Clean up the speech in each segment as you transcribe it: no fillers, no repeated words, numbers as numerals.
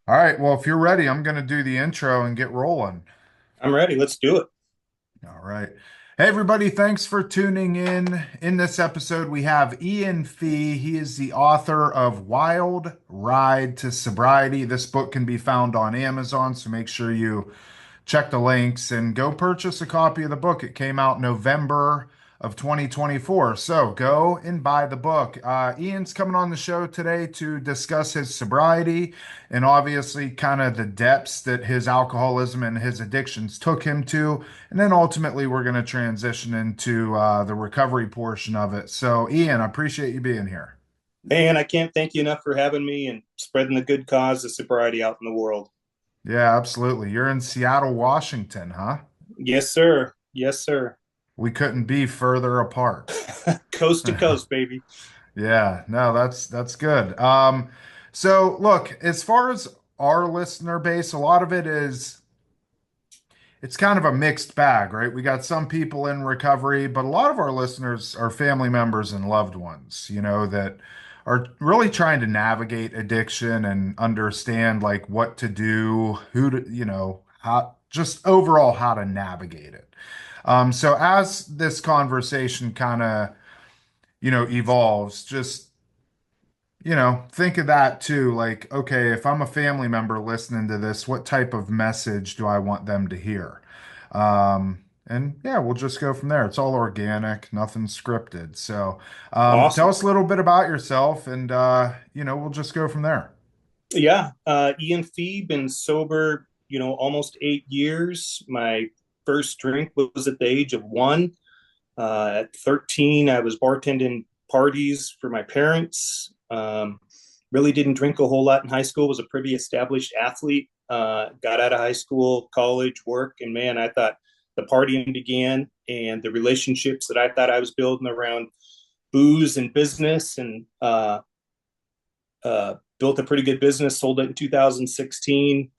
All right, well, if you're ready, I'm going to do the intro and get rolling. I'm ready. Let's do it. All right. Hey, everybody, thanks for tuning in. In this episode, we have Ian Fee. He is the author of Wild Ride to Sobriety. This book can be found on Amazon, so make sure you check the links and go purchase a copy of the book. It came out November of 2024. So go and buy the book. Ian's coming on the show today to discuss his sobriety and obviously kind of the depths that his alcoholism and his addictions took him to. And then ultimately, we're going to transition into the recovery portion of it. So, Ian, I appreciate you being here. Man, I can't thank you enough for having me and spreading the good cause of sobriety out in the world. Yeah, absolutely. You're in Seattle, Washington, huh? Yes, sir. Yes, sir. We couldn't be further apart. Coast to coast, baby. Yeah, no, that's good. So look, as far as our listener base, a lot of it is it's kind of a mixed bag, right? We got some people in recovery, but a lot of our listeners are family members and loved ones, that are really trying to navigate addiction and understand like what to do, who to, how just overall how to navigate it. So as this conversation kind of, evolves, just think of that too. Like, okay, if I'm a family member listening to this, what type of message do I want them to hear? And yeah, we'll just go from there. It's all organic, nothing scripted. So, tell Awesome. us a little bit about yourself and, we'll just go from there. Yeah. Ian Fee, been sober, almost 8 years. My first drink was at the age of one. At 13, I was bartending parties for my parents. Really didn't drink a whole lot in high school, was a pretty established athlete. Got out of high school, college, work, and man, I thought the partying began and the relationships that I thought I was building around booze and business and built a pretty good business, sold it in 2016.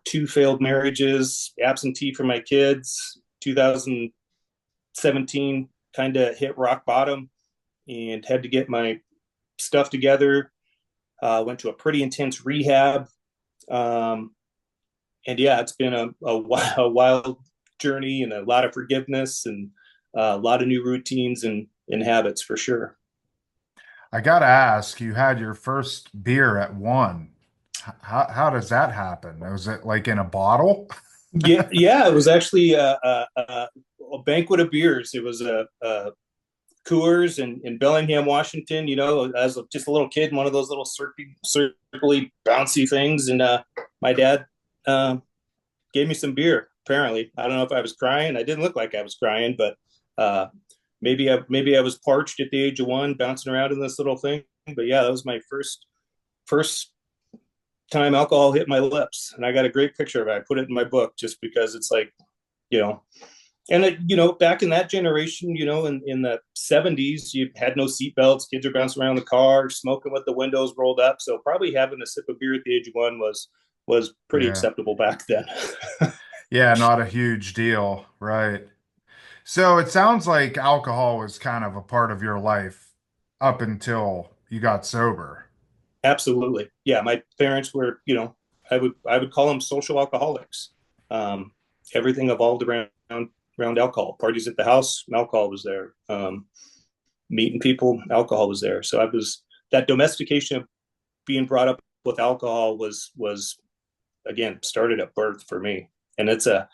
Two failed marriages, absentee for my kids. 2017 kind of hit rock bottom and had to get my stuff together. Went to a pretty intense rehab. Um, and yeah, it's been a wild journey and a lot of forgiveness and a lot of new routines and habits for sure. I gotta ask, you had your first beer at one. How does that happen? Was it like in a bottle? Yeah, yeah, it was actually a banquet of beers. It was a Coors in Bellingham, Washington. As just a little kid, one of those little circly bouncy things, and my dad uh, gave me some beer. Apparently, I don't know if I was crying. I didn't look like I was crying, but uh, maybe I was parched at the age of one, bouncing around in this little thing. But yeah, that was my first time alcohol hit my lips, and I got a great picture of it. I put it in my book just because it's like, you know, and back in that generation, in the 70s, you had no seatbelts, kids are bouncing around the car, smoking with the windows rolled up. So probably having a sip of beer at the age of one was pretty Yeah. acceptable back then. Yeah, not a huge deal, right? So it sounds like alcohol was kind of a part of your life up until you got sober. Absolutely. Yeah, my parents were, I would call them social alcoholics. Um, Everything evolved around alcohol. Parties at the house, alcohol was there. Meeting people, alcohol was there. So I was that domestication of being brought up with alcohol was again started at birth for me, and it was a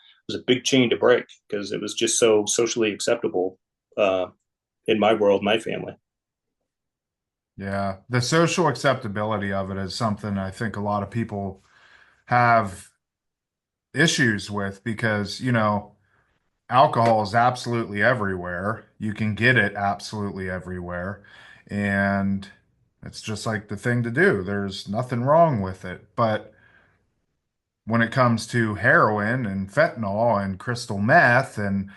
big chain to break because it was just so socially acceptable in my world, my family, Yeah, the social acceptability of it is something I think a lot of people have issues with because, alcohol is absolutely everywhere. You can get it absolutely everywhere. And it's just like the thing to do. There's nothing wrong with it. But when it comes to heroin and fentanyl and crystal meth and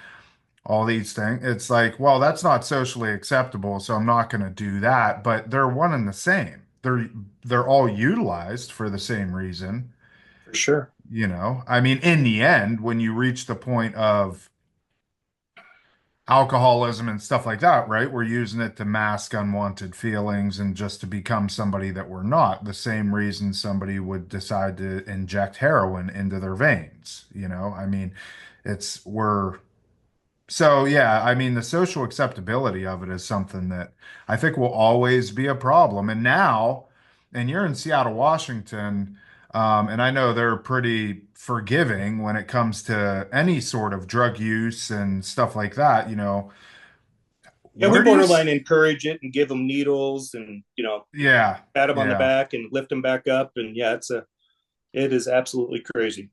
all these things, it's like, well, that's not socially acceptable, so I'm not going to do that. But they're one and the same. They're all utilized for the same reason. for sure. I mean, in the end, when you reach the point of alcoholism and stuff like that, right? We're using it to mask unwanted feelings and just to become somebody that we're not. The same reason somebody would decide to inject heroin into their veins, you know? I mean, it's we're so yeah, I mean the social acceptability of it is something that I think will always be a problem. And now, and you're in Seattle, Washington, and I know they're pretty forgiving when it comes to any sort of drug use and stuff like that. You know, Yeah, we where do you? borderline encourage it and give them needles and Yeah, pat them on the yeah. back and lift them back up. And yeah, it is absolutely crazy.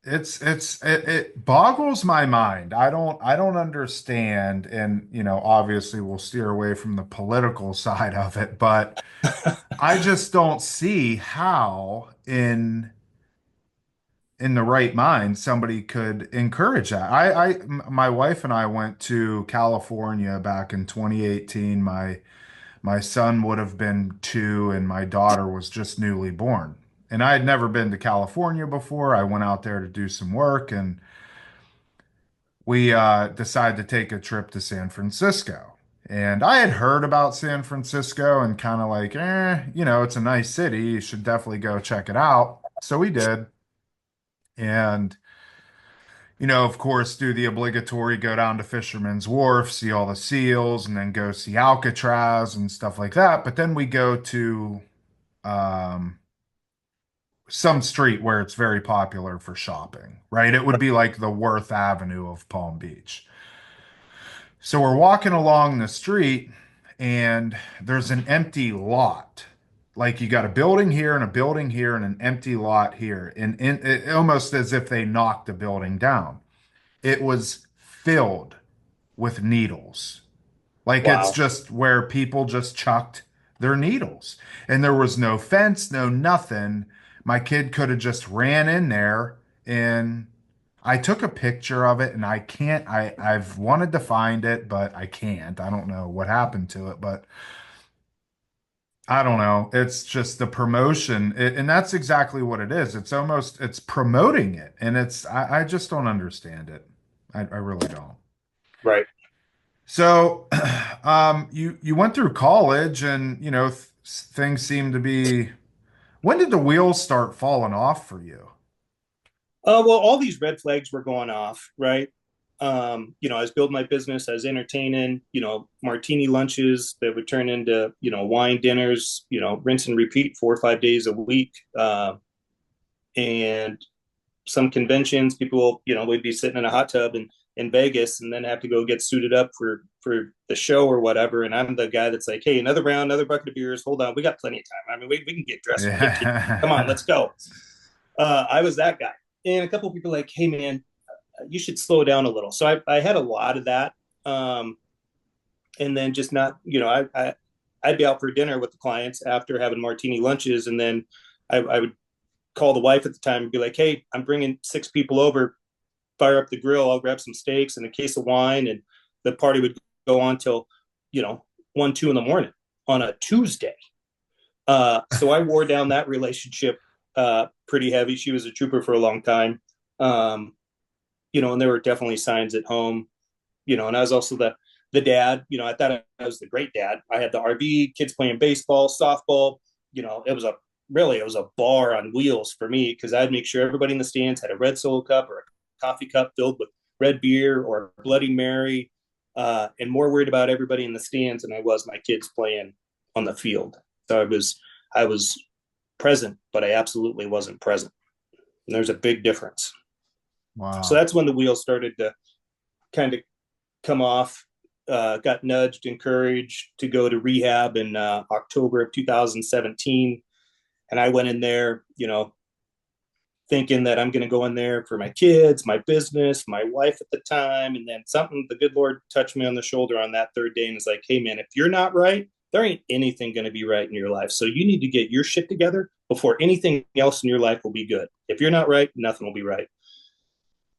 It boggles my mind. I don't understand, and you know, obviously we'll steer away from the political side of it, but I just don't see how in the right mind somebody could encourage that. My wife and I went to California back in 2018. My son would have been 2 and my daughter was just newly born. And I had never been to California before. I went out there to do some work and we decided to take a trip to San Francisco. And I had heard about San Francisco and kind of like, you know, it's a nice city. You should definitely go check it out. So we did. And, you know, of course, do the obligatory go down to Fisherman's Wharf, see all the seals, and then go see Alcatraz and stuff like that. But then we go to um, some street where it's very popular for shopping, right? It would be like the Worth Avenue of Palm Beach. So we're walking along the street and there's an empty lot. Like you got a building here and a building here and an empty lot here. And it, almost as if they knocked the building down. It was filled with needles. Like it's Wow. just where people just chucked their needles. And there was no fence, no nothing. My kid could have just ran in there and I took a picture of it and I can't I've wanted to find it, but I can't. I don't know what happened to it, but I don't know. It's just the promotion, and that's exactly what it is. It's almost it's promoting it, and I just don't understand it. I really don't. Right. So, you went through college, and you know things seem to be. When did the wheels start falling off for you? Well, all these red flags were going off, right? I was building my business, I was entertaining, martini lunches that would turn into, wine dinners, rinse and repeat 4 or 5 days a week. And some conventions, people, would be sitting in a hot tub in Vegas and then have to go get suited up for the show or whatever. And I'm the guy that's like, hey, another round, another bucket of beers. Hold on, we got plenty of time. I mean, we can get dressed. We get come on, Yeah. let's go. I was that guy. And a couple of people like, hey man, you should slow down a little. So I had a lot of that. And then just not, I'd be out for dinner with the clients after having martini lunches. And then I would call the wife at the time and be like, hey, I'm bringing 6 people over, fire up the grill. I'll grab some steaks and a case of wine. And the party would go on till, 1, 2 in the morning on a Tuesday. So I wore down that relationship pretty heavy. She was a trooper for a long time. Um, and there were definitely signs at home, and I was also the dad, I thought I was the great dad. I had the RV, kids playing baseball, softball, it was a bar on wheels for me because I'd make sure everybody in the stands had a red solo cup or a coffee cup filled with red beer or Bloody Mary, and more worried about everybody in the stands than I was my kids playing on the field. So I was present, but I absolutely wasn't present. And there's a big difference. So Wow. that's when the wheels started to kind of come off. Got nudged, encouraged to go to rehab in October of 2017. And I went in there, thinking that I'm going to go in there for my kids, my business, my wife at the time. And then something, the good Lord touched me on the shoulder on that third day and was like, hey, man, if you're not right, there ain't anything going to be right in your life. So you need to get your shit together before anything else in your life will be good. If you're not right, nothing will be right.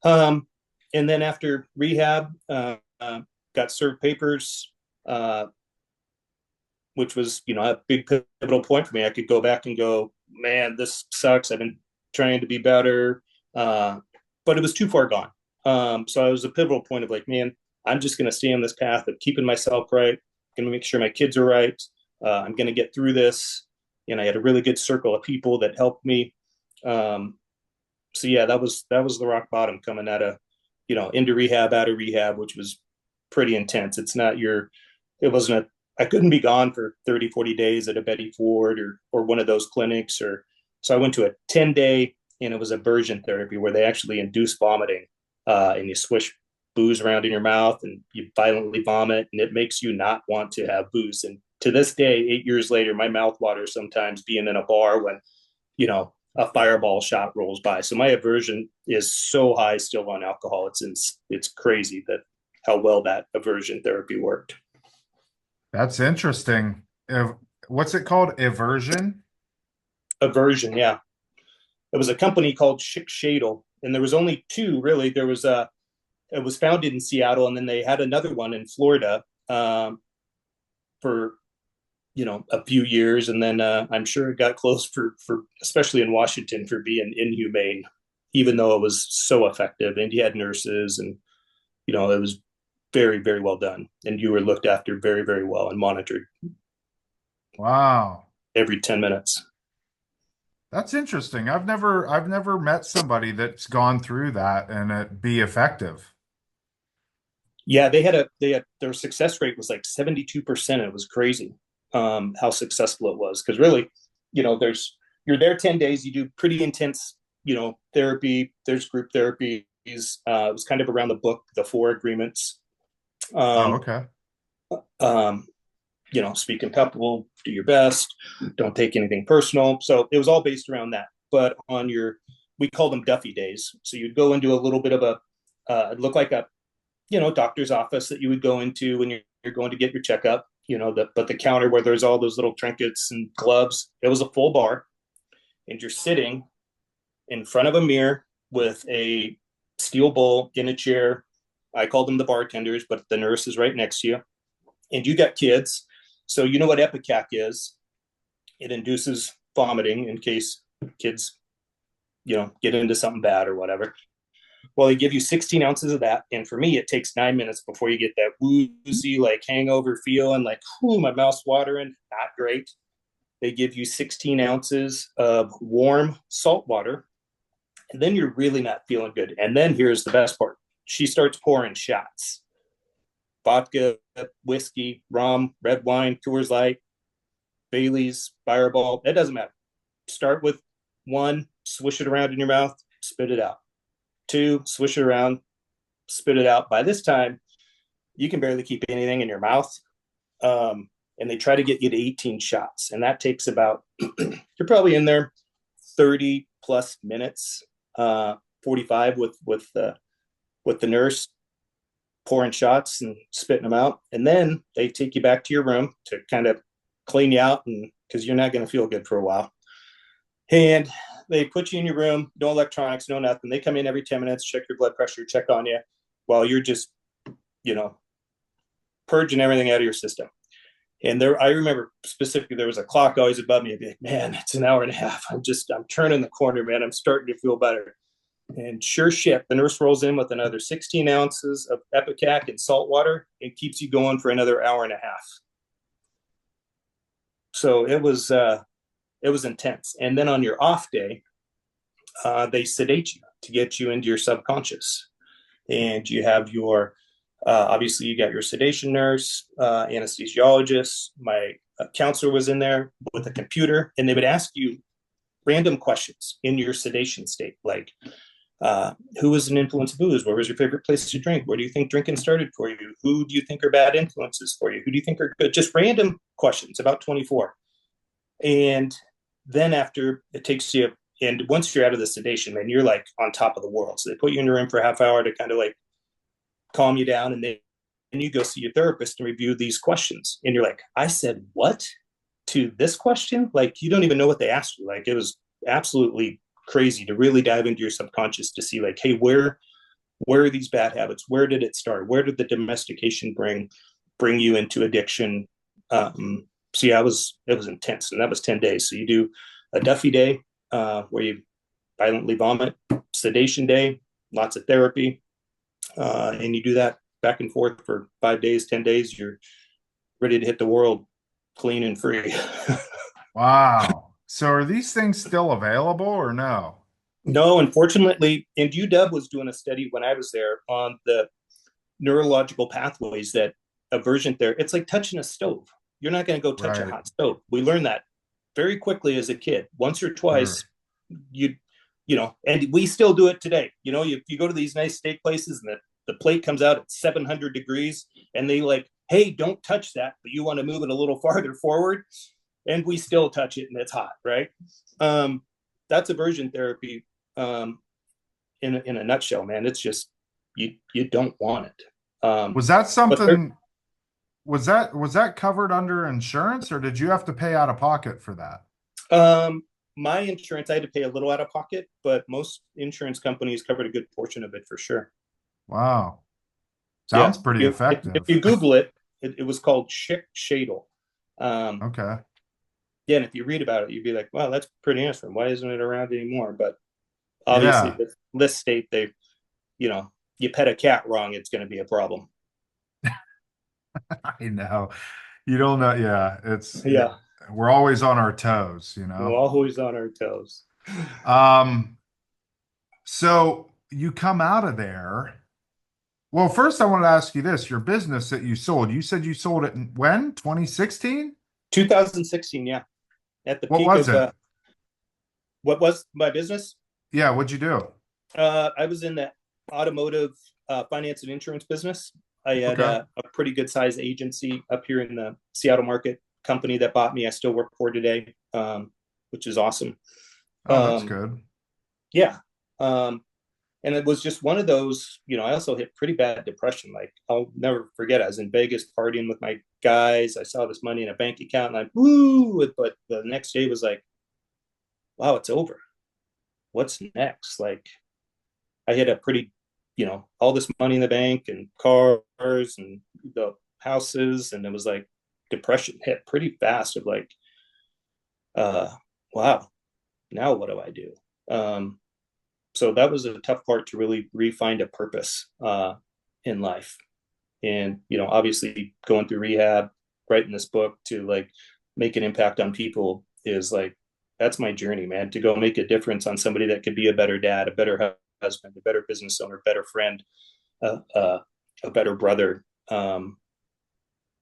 Um, and then after rehab, got served papers, which was, a big pivotal point for me. I could go back and go, man, this sucks. I've been trying to be better, but it was too far gone. So I was a pivotal point of like, man, I'm just going to stay on this path of keeping myself right, going to make sure my kids are right. I'm going to get through this. And I had a really good circle of people that helped me. Um, so yeah, that was the rock bottom, coming out of, into rehab, out of rehab, which was pretty intense. It wasn't I couldn't be gone for 30, 40 days at a Betty Ford or one of those clinics. So I went to a 10-day, and it was aversion therapy where they actually induce vomiting, and you swish booze around in your mouth and you violently vomit, and it makes you not want to have booze. And to this day, 8 years later, my mouth waters sometimes being in a bar when, a fireball shot rolls by. So my aversion is so high still on alcohol. It's crazy that how well that aversion therapy worked. That's interesting. What's it called? Aversion? Aversion, yeah. It was a company called Schick Shadle, and there was only two really. It was founded in Seattle, and then they had another one in Florida, for a few years, and then I'm sure it got closed for especially in Washington for being inhumane, even though it was so effective. And you had nurses, and it was very, very well done, and you were looked after very, very well and monitored Wow. every 10 minutes. That's interesting. I've never met somebody that's gone through that and it be effective. Yeah, they had their success rate was like 72%. It was crazy, how successful it was, because really, there's you're there 10 days, you do pretty intense, therapy. There's group therapies. It was kind of around the book, the four agreements. Oh, Um, okay. um, speak in couple, do your best, don't take anything personal. So it was all based around that. But we called them Duffy days. So you'd go into a little bit of it looked like a, doctor's office that you would go into when you're going to get your checkup, but the counter where there's all those little trinkets and gloves, it was a full bar. And you're sitting in front of a mirror with a steel bowl in a chair. I called them the bartenders, but the nurse is right next to you. And you got kids. So you know what Epicac is. It induces vomiting in case kids, get into something bad or whatever. Well, they give you 16 ounces of that. And for me, it takes 9 minutes before you get that woozy, like hangover feel and like, whoo, my mouth's watering. Not great. They give you 16 ounces of warm salt water. And then you're really not feeling good. And then here's the best part. She starts pouring shots: vodka, whiskey, rum, red wine, Coors Light, Bailey's, Fireball. That doesn't matter. Start with one, swish it around in your mouth, spit it out. Two, swish it around, spit it out. By this time, you can barely keep anything in your mouth. And they try to get you to 18 shots. And that takes about, you're probably in there 30 plus minutes, 45 with the nurse pouring shots and spitting them out. And then they take you back to your room to kind of clean you out, and because you're not going to feel good for a while. And they put you in your room, no electronics, no nothing. They come in every 10 minutes, check your blood pressure, check on you while you're just, purging everything out of your system. And I remember specifically, there was a clock always above me. I'd be like, man, it's an hour and a half. I'm turning the corner, man. I'm starting to feel better. And sure shit, the nurse rolls in with another 16 ounces of Epicac and salt water and keeps you going for another hour and a half. So it was intense. And then on your off day, they sedate you to get you into your subconscious. And you have obviously you got your sedation nurse, anesthesiologist. My counselor was in there with a computer, and they would ask you random questions in your sedation state, like, who was an influence of booze? Where was your favorite place to drink? Where do you think drinking started for you? Who do you think are bad influences for you? Who do you think are good? Just random questions, about 24. And then after it takes you, and once you're out of the sedation, man, you're like on top of the world. So they put you in your room for a half hour to kind of like calm you down. And then you go see your therapist and review these questions. And you're like, I said what to this question? Like, you don't even know what they asked you. Like, it was absolutely crazy to really dive into your subconscious to see like, hey, where are these bad habits? Where did it start? Where did the domestication bring you into addiction? So yeah, it was intense, and that was 10 days. So you do a Duffy day, where you violently vomit, sedation day, lots of therapy, and you do that back and forth for 5 days, 10 days. You're ready to hit the world clean and free. Wow. So are these things still available or no? No, unfortunately, and UW was doing a study when I was there on the neurological pathways that aversion there. It's like touching a stove. You're not going to go touch a Right. hot stove. We learned that very quickly as a kid. Once or twice, Sure. you and we still do it today. If you go to these nice steak places and the plate comes out at 700 degrees and they like, hey, don't touch that, but you want to move it a little farther forward, and we still touch it and it's hot, right? Um, that's aversion therapy in a nutshell, man. It's just you don't want it. Was that But there, something, was that covered under insurance or did you have to pay out of pocket for that? um, my insurance, I had to pay a little out of pocket, but most insurance companies covered a good portion of it for sure. Wow. Yeah, Sounds pretty if effective. you Google it, it was called Schick Shadle. Um, Okay. yeah, and if you read about it, you'd be like, "Wow, that's pretty interesting. Why isn't it around anymore?" But obviously, Yeah, this state, they, you know, you pet a cat wrong, it's going to be a problem. I know. You don't know. Yeah, Yeah, we're always on our toes, you we're know? always on our toes. Um, so you come out of there. Well, first I wanted to ask you this, your business that you said you sold it in when? 2016? 2016, yeah, at the What peak was of it? what was my business. Yeah, what'd you do? I was in the automotive finance and insurance business. I had Okay. a pretty good size agency up here in the Seattle market. Company that bought me, I still work for today, which is awesome. Oh, that's Um, good. yeah. Um, and it was just one of those, I also hit pretty bad depression. Like, I'll never forget, I was in Vegas partying with my guys. I saw this money in a bank account and I, woo, but the next day was like, wow, it's over. What's next? Like, I had a pretty, all this money in the bank and cars and the houses. And it was like depression hit pretty fast of like, uh, wow, now what do I do? Um, so that was a tough part to really re-find a purpose in life. And, obviously going through rehab, writing this book to like make an impact on people is like, that's my journey, man, to go make a difference on somebody that could be a better dad, a better husband, a better business owner, better friend, uh, uh, a better brother.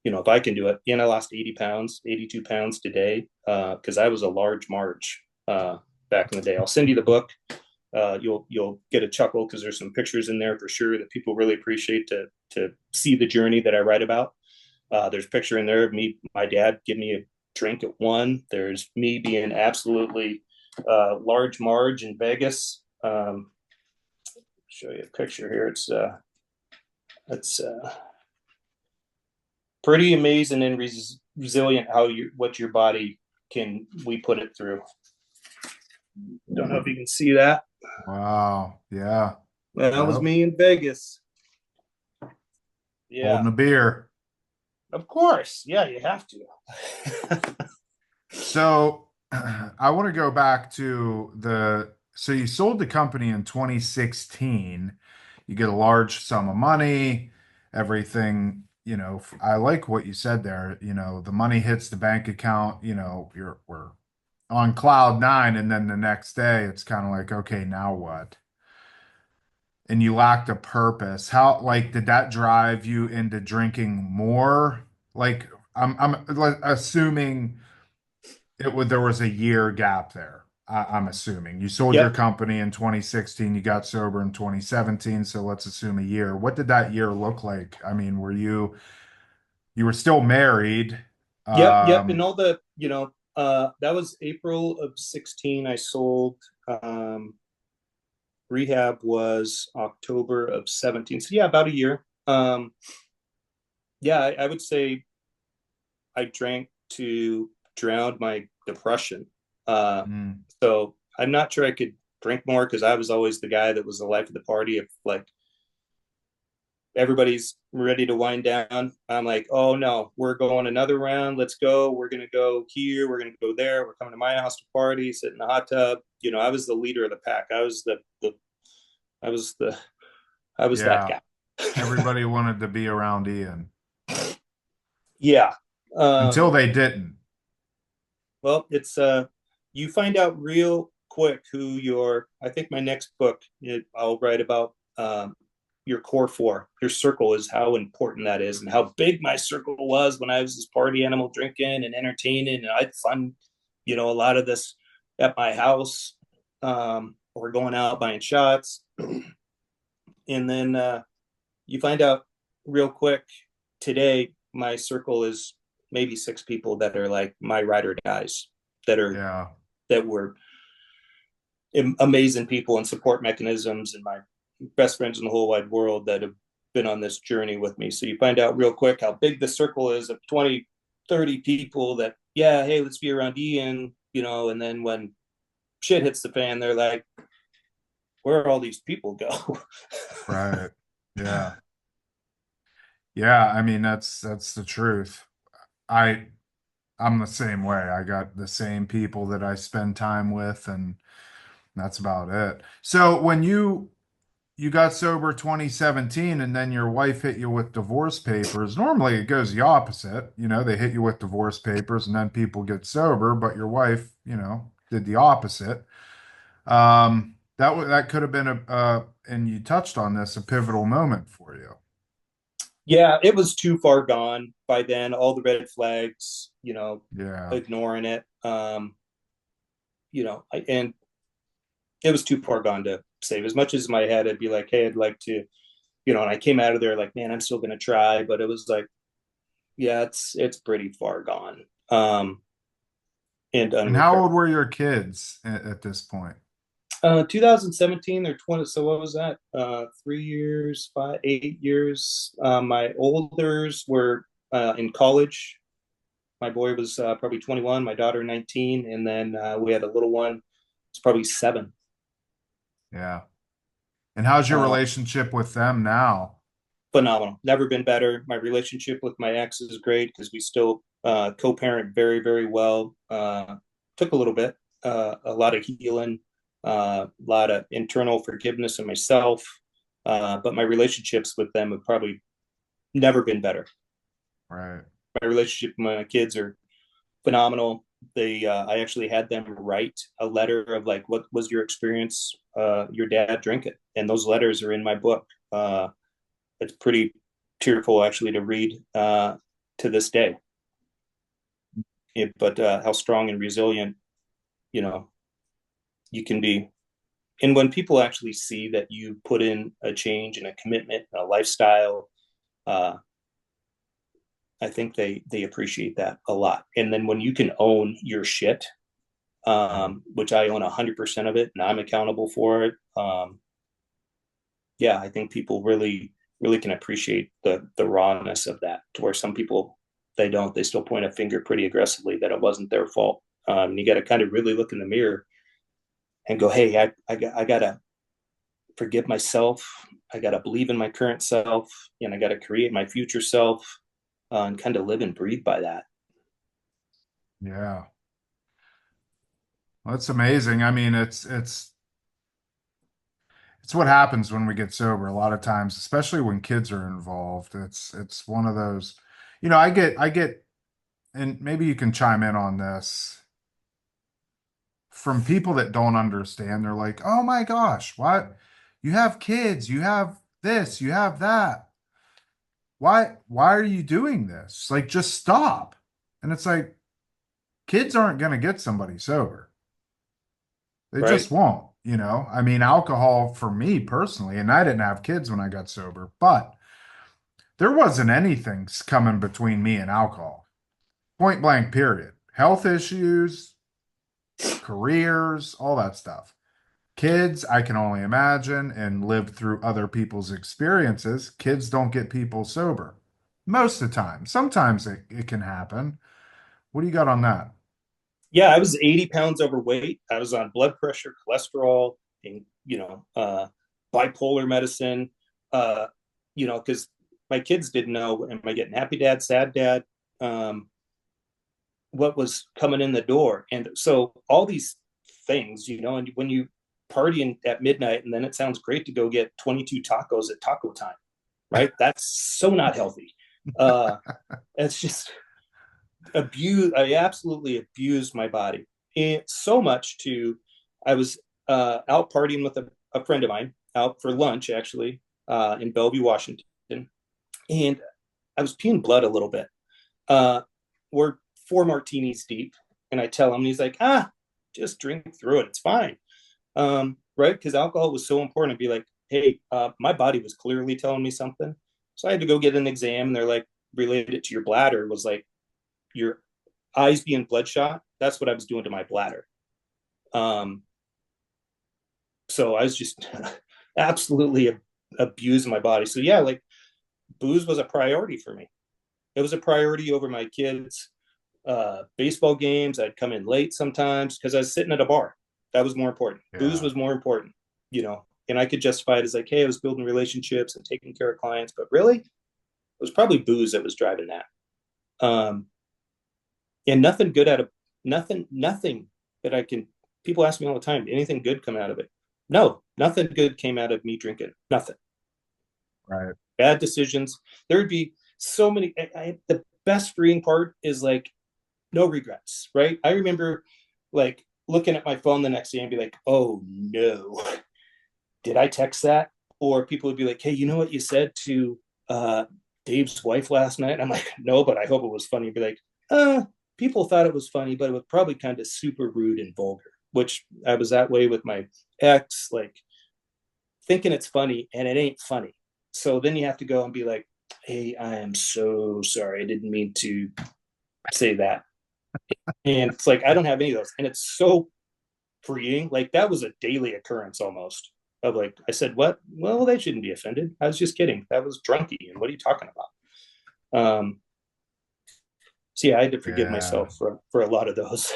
If I can do it, and I lost 80 pounds, 82 pounds today, because I was a large Marge back in the day. I'll send you the book. You'll get a chuckle because there's some pictures in there for sure that people really appreciate to see the journey that I write about. There's a picture in there of me, my dad give me a drink at one. There's me being absolutely large Marge in Vegas. Show you a picture here. It's pretty amazing and resilient how what your body can we put it through. Don't know if you can see that. Wow. Yeah. That was Yep. me in Vegas. Holding Yeah, a beer. of course. Yeah, you have to. So I want to go back to so you sold the company in 2016. You get a large sum of money, everything, I like what you said there. The money hits the bank account, we're on cloud nine, and then the next day it's kind of like, okay, now what? And you lacked a purpose. How, like, did that drive you into drinking more? Like, I'm like, assuming there was a year gap there. I'm assuming you sold your Yep. company in 2016, you got sober in 2017, so let's assume a year. What did that year look like? I mean, you were still married? Yep. And Um, all that was April of 16. I sold. Rehab was October of 17. So yeah, about a year. Yeah, I would say I drank to drown my depression. Uh, mm, so I'm not sure I could drink more because I was always the guy that was the life of the party. If like everybody's ready to wind down, I'm like, oh no, we're going another round. Let's go. We're gonna go here. We're gonna go there. We're coming to my house to party, sit in the hot tub. I was the leader of the pack. I was the I was that yeah. guy. Everybody wanted to be around Ian Yeah. until Um, they didn't. well, it's you find out real quick who your. I think my next book I'll write about your core four. Your circle is how important that is, and how big my circle was when I was this party animal, drinking and entertaining, and I had fun. A lot of this at my house, or going out buying shots, and then you find out real quick today my circle is maybe six people that are like my ride or dies, that are Yeah. that were amazing people and support mechanisms, and my best friends in the whole wide world that have been on this journey with me. So you find out real quick how big the circle is of 20, 30 people that, yeah, hey, let's be around Ian, and then when shit hits the fan, they're like, where all these people go? Right. Yeah. Yeah. I mean, that's the truth. I I'm the same way. I got the same people that I spend time with, and that's about it. So when you got sober 2017 and then your wife hit you with divorce papers, normally it goes the opposite. They hit you with divorce papers and then people get sober, but your wife, did the opposite. That could have been and you touched on this, a pivotal moment for you. Yeah, it was too far gone by then. All the red flags, Yeah. ignoring it. And it was too far gone to save. As much as in my head, I'd be like, hey, I'd like to, and I came out of there like, man, I'm still gonna try. But it was like, yeah, it's pretty far gone. And And how unrecoverable. old were your kids at this point? 2017, they're 20. So what was that? 3 years, 8 years. My olders were in college. My boy was probably 21, my daughter 19, and then we had a little one. It's probably 7. Yeah. And how's your Uh, relationship with them now? Phenomenal. Never been better. My relationship with my ex is great because we still co-parent very, very well. Took a little bit, a lot of healing, a lot of internal forgiveness of myself. But my relationships with them have probably never been better. Right. My relationship with my kids are phenomenal. I actually had them write a letter of like, what was your experience, your dad drinking, and those letters are in my book. It's pretty tearful actually to read to this day. But how strong and resilient, you know, you can be. And when people actually see that you put in a change and a commitment and a lifestyle, uh, I think they appreciate that a lot. And then when you can own your shit, which I own 100% of it, and I'm accountable for it. Yeah, I think people really, really can appreciate the rawness of that. To where some people they don't, they still point a finger pretty aggressively that it wasn't their fault. You got to kind of really look in the mirror and go, hey, I gotta forgive myself. I gotta believe in my current self, and I gotta create my future self, and kind of live and breathe by that. Yeah. Well, that's amazing. I mean, it's what happens when we get sober a lot of times, especially when kids are involved. It's one of those, I get, and maybe you can chime in on this from people that don't understand. They're like, "Oh my gosh, what? You have kids, you have this, you have that. Why are you doing this? Like, just stop." And it's like, kids aren't going to get somebody sober. They Right? just won't. I mean, alcohol for me personally, and I didn't have kids when I got sober, but there wasn't anything coming between me and alcohol. Point blank, period. Health issues, careers, all that stuff. Kids, I can only imagine and live through other people's experiences. Kids don't get people sober most of the time. Sometimes it can happen. What do you got on that? Yeah, I was 80 pounds overweight. I was on blood pressure, cholesterol, and bipolar medicine. Uh, because my kids didn't know, am I getting happy dad, sad dad? Um, what was coming in the door? And so all these things, and when you party at midnight, and then it sounds great to go get 22 tacos at taco time, right? That's so not healthy. Uh, it's just abuse. I absolutely abused my body, and so much to I was out partying with a friend of mine out for lunch actually in Bellevue, Washington, and I was peeing blood a little bit. Uh, we're 4 martinis deep, and I tell him, and he's like, just drink through it. It's fine. Right? Because alcohol was so important. I'd be like, hey, my body was clearly telling me something. So I had to go get an exam, and they're like, related to your bladder was like your eyes being bloodshot. That's what I was doing to my bladder. Um, so I was just absolutely abusing my body. So yeah, like booze was a priority for me. It was a priority over my kids' baseball games. I'd come in late sometimes because I was sitting at a bar. That was more important. Booze Yeah. was more important, you know. And I could justify it as like, hey, I was building relationships and taking care of clients, but really, it was probably booze that was driving that. Um, and nothing good out of nothing that I can. People ask me all the time, anything good come out of it? No, nothing good came out of me drinking. Nothing. Right. Bad decisions. There would be so many. The best freeing part is like no regrets, right? I remember like looking at my phone the next day and be like, oh no, did I text that? Or people would be like, hey, you know what you said to uh, Dave's wife last night? I'm like, no, but I hope it was funny. Be like, people thought it was funny, but it was probably kind of super rude and vulgar, which I was that way with my ex, like thinking it's funny and it ain't funny. So then you have to go and be like, hey, I am so sorry. I didn't mean to say that. And it's like, I don't have any of those. And it's so freeing. Like that was a daily occurrence almost of like, I said, what? Well, they shouldn't be offended. I was just kidding. That was drunky. And what are you talking about? So yeah, I had to forgive Yeah. myself for a lot of those.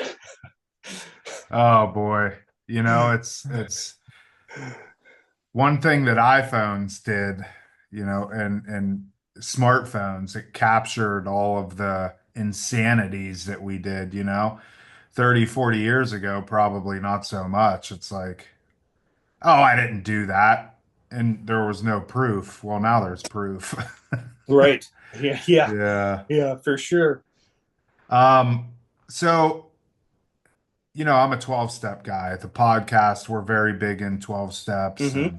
Oh boy. It's one thing that iPhones did, and smartphones, it captured all of the insanities that we did, 30, 40 years ago, probably not so much. It's like, oh, I didn't do that. And there was no proof. Well, now there's proof. Right. Yeah. Yeah. Yeah. Yeah, for sure. Um, so, I'm a 12 step guy. At the podcast, we're very big in 12 steps. Mm-hmm.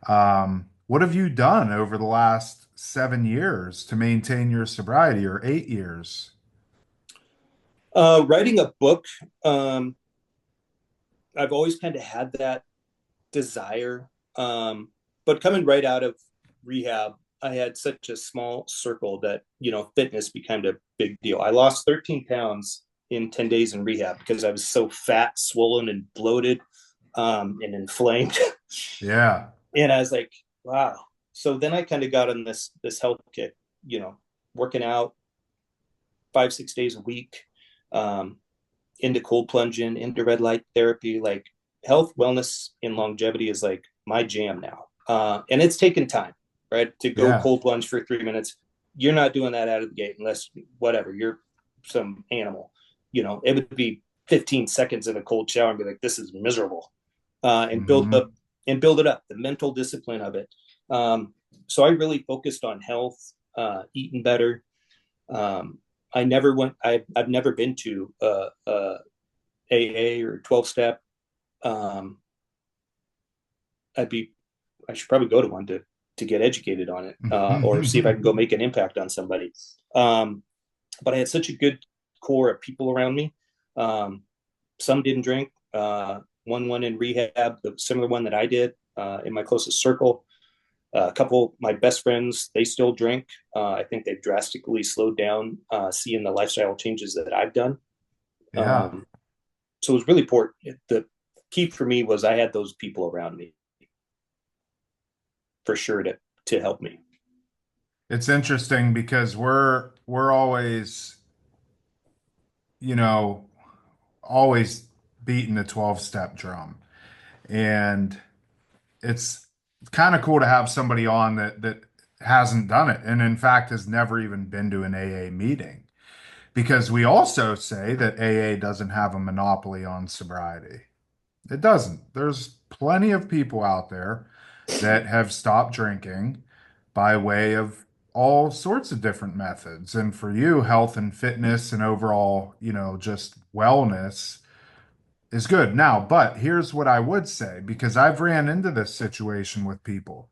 And what have you done over the last 7 years to maintain your sobriety, or 8 years? Writing a book. Um, I've always kind of had that desire. But coming right out of rehab, I had such a small circle that, fitness became a big deal. I lost 13 pounds in 10 days in rehab because I was so fat, swollen, and bloated and inflamed. Yeah. And I was like, wow. So then I kind of got on this health kick, you know, working out 5, 6 days a week, um, into cold plunging, into red light therapy. Like health, wellness, and longevity is like my jam now. And it's taken time, right? To go Yeah. cold plunge for 3 minutes. You're not doing that out of the gate unless whatever, you're some animal. It would be 15 seconds in a cold shower and be like, this is miserable. And build up Hmm. and build it up, the mental discipline of it. So I really focused on health, eating better. Um, I've never been to AA or 12 step. Um, I'd be, I should probably go to one to get educated on it, or see if I can go make an impact on somebody. Um, but I had such a good core of people around me. Um, some didn't drink. One in rehab, the similar one that I did in my closest circle. A couple of my best friends, they still drink. I think they've drastically slowed down, seeing the lifestyle changes that I've done. Yeah. Um, so it was really important. The key for me was I had those people around me for sure to help me. It's interesting because we're always, you know, always beating the 12 step drum. And it's kind of cool to have somebody on that hasn't done it, and in fact has never even been to an AA meeting, because we also say that AA doesn't have a monopoly on sobriety. It doesn't. There's plenty of people out there that have stopped drinking, by way of all sorts of different methods. And for you, health and fitness and overall, just wellness is good. Now, but here's what I would say, because I've ran into this situation with people.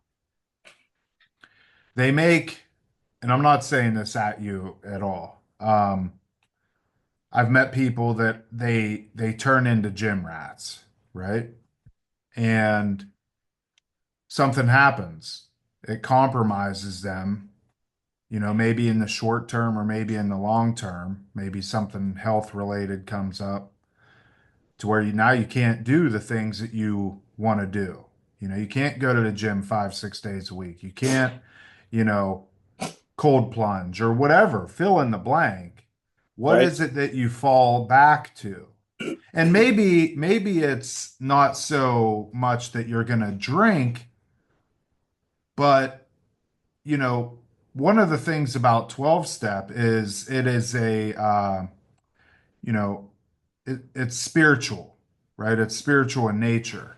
They make, and I'm not saying this at you at all. I've met people that they turn into gym rats, right? And something happens. It compromises them, maybe in the short term or maybe in the long term. Maybe something health related comes up to where now you can't do the things that you want to do. You can't go to the gym 5, 6 days a week. You can't, you know, cold plunge or whatever, fill in the blank. What Right. is it that you fall back to? And maybe it's not so much that you're going to drink, but you know, one of the things about 12 step is it is you know, it's spiritual, right? It's spiritual in nature.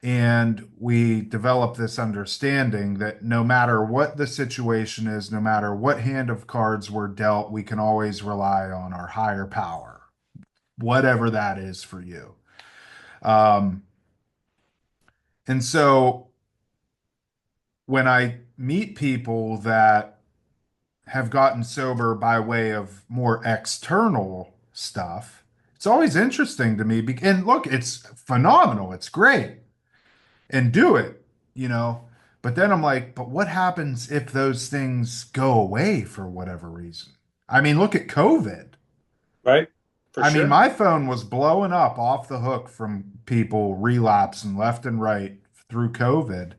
And we develop this understanding that no matter what the situation is, no matter what hand of cards we're dealt, we can always rely on our higher power, whatever that is for you. Um, and so when I meet people that have gotten sober by way of more external stuff, it's always interesting to me. And look, it's phenomenal. It's great. And do it, you know. But then I'm like, but what happens if those things go away for whatever reason? I mean, look at COVID. Right. For I mean, sure. my phone was blowing up off the hook from people relapsing left and right through COVID.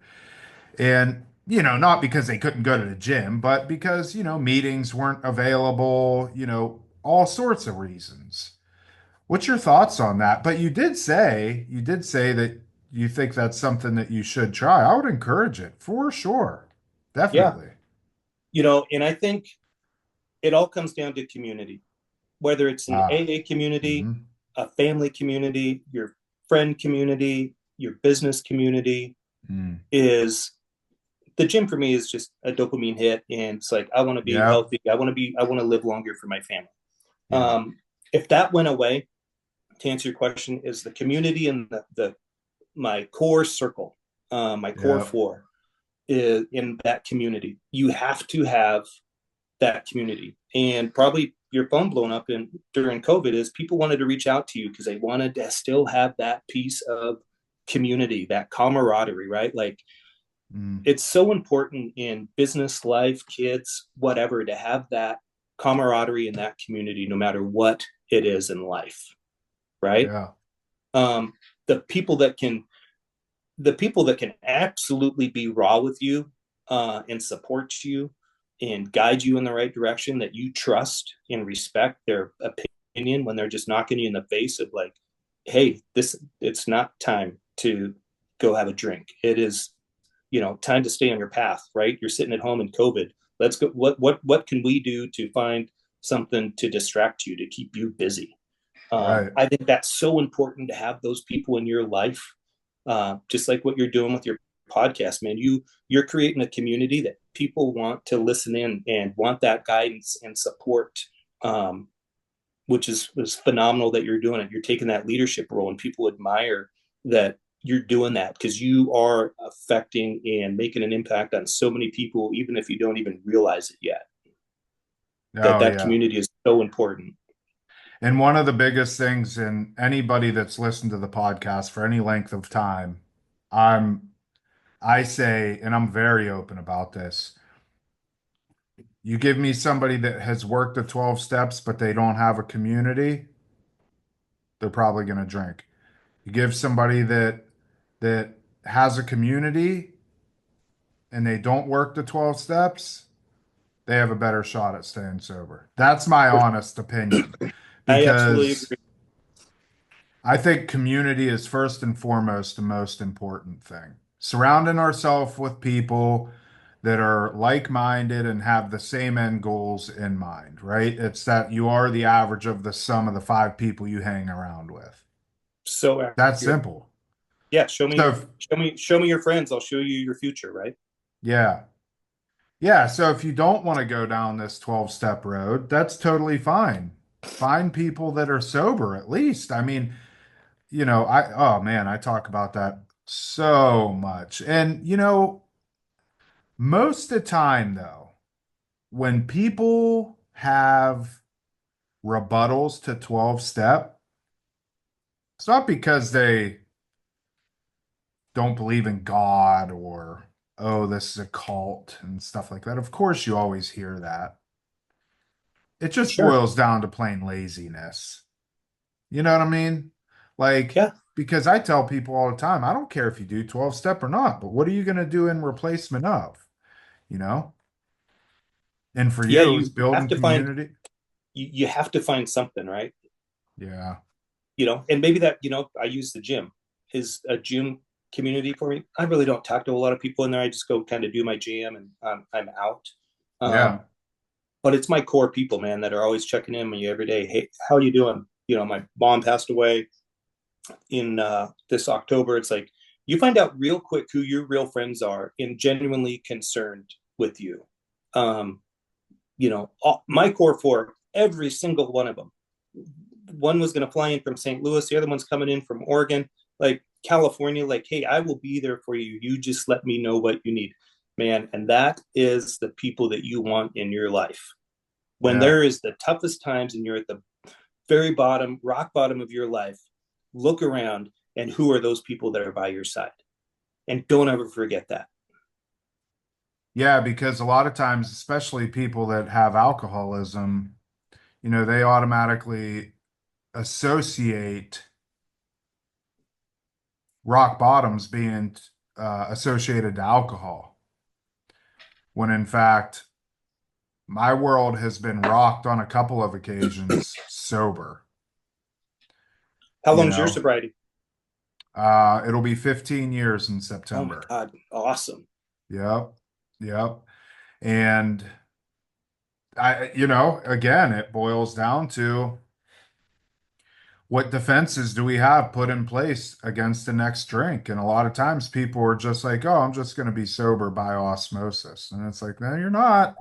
And, not because they couldn't go to the gym, but because, meetings weren't available, all sorts of reasons. What's your thoughts on that? But you did say that you think that's something that you should try. I would encourage it for sure. Yeah. Definitely. And I think it all comes down to community, whether it's an Ah, AA community, mhm. a family community, your friend community, your business community. Mm. Is the gym for me is just a dopamine hit, and it's like I want to be Yep. healthy. I want to live longer for my family. Yeah. If that went away, to answer your question, is the community and the my core circle, my core Yep. four is in that community. You have to have that community, and probably your phone blown up in during COVID is people wanted to reach out to you because they wanted to still have that piece of community, that camaraderie, right? Like Mm. it's so important in business life, kids, whatever, to have that camaraderie in that community, no matter what it is in life, right? Yeah. Um, the people that can, the people that can absolutely be raw with you and support you and guide you in the right direction, that you trust and respect their opinion when they're just knocking you in the face of like, hey, this it's not time to go have a drink. It is time to stay on your path, right? You're sitting at home in COVID. Let's go. What can we do to find something to distract you, to keep you busy? Right. I think that's so important to have those people in your life, just like what you're doing with your podcast, man. You're creating a community that people want to listen in and want that guidance and support, um, which is phenomenal that you're doing it. You're taking that leadership role, and people admire that you're doing that because you are affecting and making an impact on so many people, even if you don't even realize it yet. That Oh, that yeah. community is so important. And one of the biggest things, in anybody that's listened to the podcast for any length of time, I'm I say, and I'm very open about this. You give me somebody that has worked the 12 steps, but they don't have a community, they're probably going to drink. You give somebody that has a community and they don't work the 12 steps, they have a better shot at staying sober. That's my honest opinion I absolutely because agree. I think community is first and foremost the most important thing. Surrounding ourselves with people that are like-minded and have the same end goals in mind, right? It's that you are the average of the sum of the five people you hang around with. So That's accurate. simple. Yeah, So, show me your friends. I'll show you your future, right? yeah. Yeah, so if you don't want to go down this 12-step road, that's totally fine. Find people that are sober at least. I mean, oh man, I talk about that so much. And most of the time though, when people have rebuttals to 12-step, it's not because they don't believe in God or, oh, this is a cult and stuff like that. Of course, you always hear that. It just Sure. boils down to plain laziness. You know what I mean? Like, Yeah. because I tell people all the time, I don't care if you do 12-step or not, but what are you going to do in replacement of? You know? And for Yeah. you, it was You have building to find, community. you have to find something, right? Yeah. And maybe that, I use the gym, is a gym community for me. I really don't talk to a lot of people in there. I just go kind of do my jam and I'm out. Yeah. Um, but it's my core people, man, that are always checking in with you every day. Hey, how you doing? My mom passed away in this October. It's like you find out real quick who your real friends are and genuinely concerned with you. Um, my core four, every single one of them. One was going to fly in from St. Louis, the other one's coming in from Oregon, like California. Like, hey, I will be there for you. You just let me know what you need, man. And that is the people that you want in your life. When Yeah. there is the toughest times and you're at the very bottom, rock bottom of your life, look around and who are those people that are by your side? And don't ever forget that. Yeah, because a lot of times, especially people that have alcoholism, they automatically associate rock bottoms being associated to alcohol, when in fact, my world has been rocked on a couple of occasions sober, How you long is your know. sobriety? It'll be 15 years in Oh my September. God. Awesome. Yep. Yep. And again, it boils down to what defenses do we have put in place against the next drink? And a lot of times people are just like, oh, I'm just going to be sober by osmosis. And it's like, no, you're not.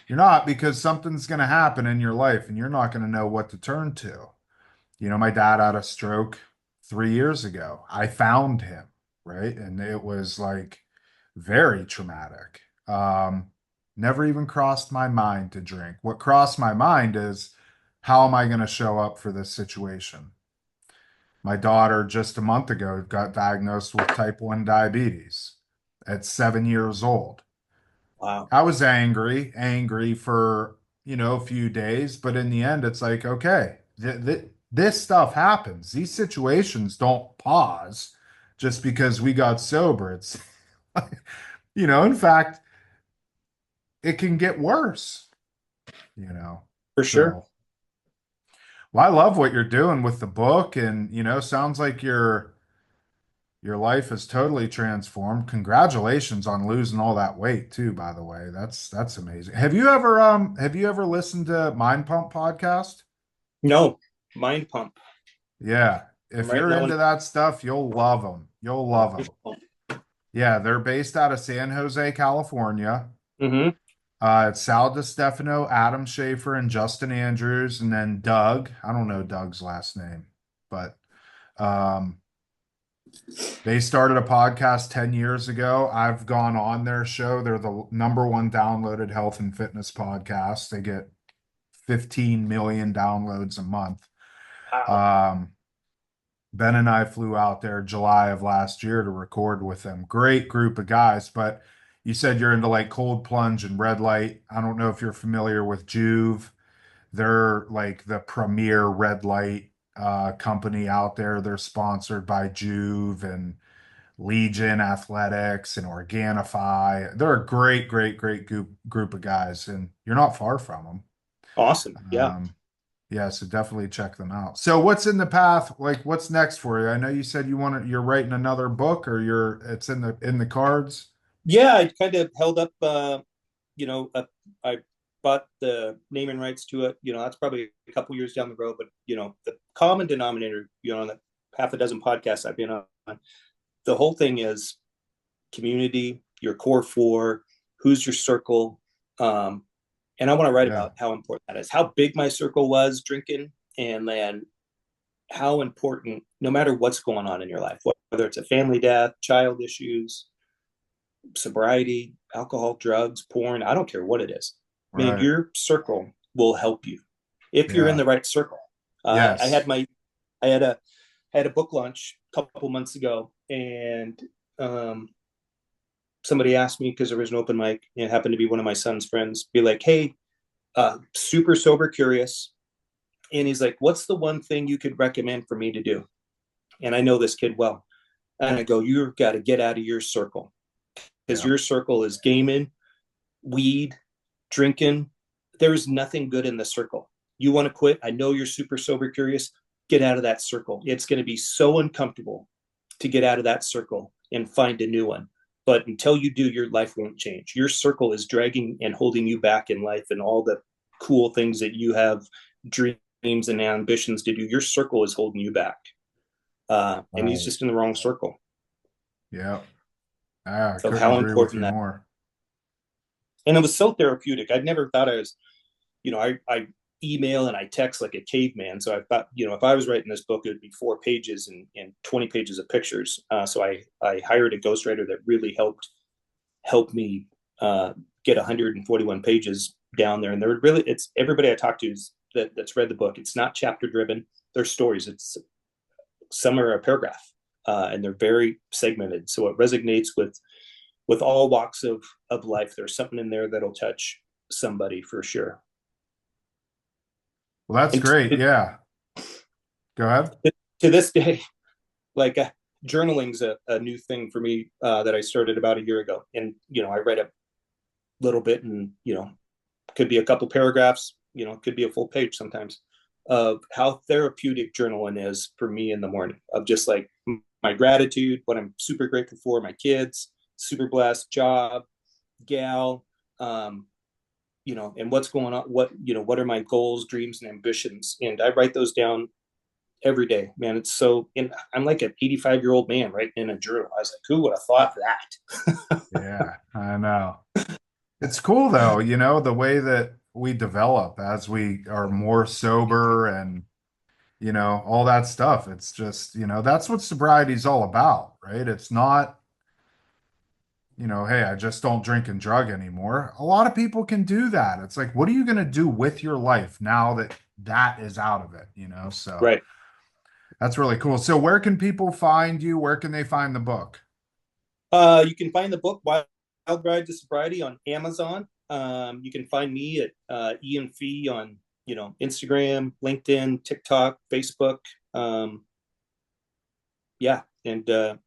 You're not, because something's going to happen in your life and you're not going to know what to turn to. My dad had a stroke 3 years ago. I found him, right? And it was like very traumatic. Never even crossed my mind to drink. What crossed my mind is, how am I going to show up for this situation? My daughter just a month ago got diagnosed with type 1 diabetes at 7 years old. Wow. I was angry for, a few days, but in the end, it's like, okay, this stuff happens. These situations don't pause just because we got sober. It's, in fact, it can get worse, you know. For sure. So, well, I love what you're doing with the book, and, sounds like your life is totally transformed. Congratulations on losing all that weight too, by the way. That's amazing. Have you ever listened to Mind Pump podcast? No, mind pump. Yeah. I'm If writing you're that one. into that stuff, you'll love them. You'll love them. Yeah, they're based out of San Jose, California. Mm-hmm. It's Sal DiStefano, Adam Schaefer, and Justin Andrews, and then Doug. I don't know Doug's last name, but um, they started a podcast 10 years ago. I've gone on their show. They're the number one downloaded health and fitness podcast. They get 15 million downloads a month. Wow. Um, Ben and I flew out there July of last year to record with them. Great group of guys, but you said you're into like cold plunge and red light. I don't know if you're familiar with Juve. They're like the premier red light company out there. They're sponsored by Juve and Legion Athletics and Organifi. They're a great, great, great group of guys, and you're not far from them. Awesome. Yeah. Yeah, so definitely check them out. So what's in the path? Like what's next for you? I know you said you're writing another book, or it's in the cards. Yeah. I kind of held up, you know, uh, I bought the naming rights to it. That's probably a couple years down the road, but the common denominator, that half a dozen podcasts I've been on, the whole thing is community, your core four, who's your circle, and I want to write Yeah. about how important that is, how big my circle was drinking, and then how important, no matter what's going on in your life, whether it's a family death, child issues, sobriety, alcohol, drugs, porn, I don't care what it is. Man, Right. your circle will help you if you're in Yeah. the right circle. I had Yes. my, I had a, I had a book launch a couple months ago, and um, somebody asked me because there was an open mic. And it happened to be one of my son's friends. Be like, "Hey, super sober curious," and he's like, "What's the one thing you could recommend for me to do?" And I know this kid well, and I go, "You've got to get out of your circle because Yeah. your circle is gaming, weed, drinking. There is nothing good in the circle. You want to quit? I know you're super sober curious. Get out of that circle. It's going to be so uncomfortable to get out of that circle and find a new one. But until you do, your life won't change. Your circle is dragging and holding you back in life and all the cool things that you have dreams and ambitions to do. Your circle is holding you back. And he's Right. just in the wrong circle. Yeah. I So couldn't how agree with important you that. more. And it was so therapeutic. I'd never thought I was, I email and I text like a caveman. So I thought, if I was writing this book, it would be 4 pages and 20 pages of pictures. So I hired a ghostwriter that really helped me get 141 pages down there. And they're really, it's everybody I talked to is that's read the book. It's not chapter driven. They're stories. It's some are a paragraph, and they're very segmented. So it resonates with all walks of life. There's something in there that'll touch somebody for sure. Well, that's And great. Yeah. Go ahead. to this day, like journaling's a new thing for me that I started about a year ago. And I write a little bit, and could be a couple paragraphs. Could be a full page sometimes of how therapeutic journaling is for me in the morning. Of just like my gratitude, what I'm super grateful for, my kids, super blessed, job, gal, and what's going on, what are my goals, dreams, and ambitions, and I write those down every day, man. It's so, and I'm like an 85-year-old man writing in a journal. I was like, who would have thought that? Yeah, I know. It's cool though, the way that we develop as we are more sober and, all that stuff. It's just, that's what sobriety is all about, right? It's not, hey, I just don't drink and drug anymore. A lot of people can do that. It's like, what are you going to do with your life now that that is out of it, So Right. that's really cool. So where can people find you? Where can they find the book? You can find the book Wild Ride to Sobriety on Amazon. You can find me at Ian Fee on Instagram, LinkedIn, TikTok, Facebook. Yeah, and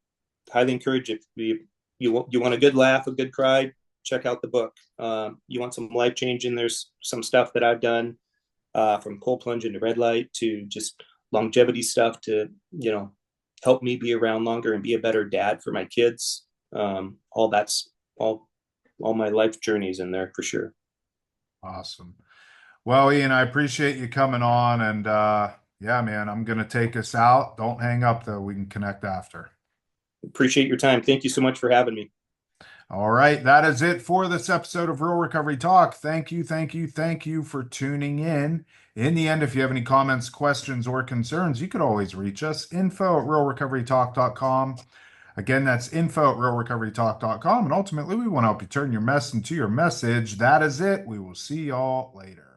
highly encourage, if you want a good laugh, a good cry, check out the book. You want some life changing? There's some stuff that I've done, from cold plunging to red light to just longevity stuff to help me be around longer and be a better dad for my kids. All that's all my life journeys in there for sure. Awesome. Well, Ian, I appreciate you coming on and yeah, man, I'm gonna take us out. Don't hang up though. We can connect after. Appreciate your time. Thank you so much for having me. All right, that is it for this episode of Real Recovery Talk. Thank you, thank you, thank you for tuning in. In the end, if you have any comments, questions, or concerns, you could always reach us. info@realrecoverytalk.com. Again, that's info@realrecoverytalk.com. And ultimately, we want to help you turn your mess into your message. That is it. We will see y'all later.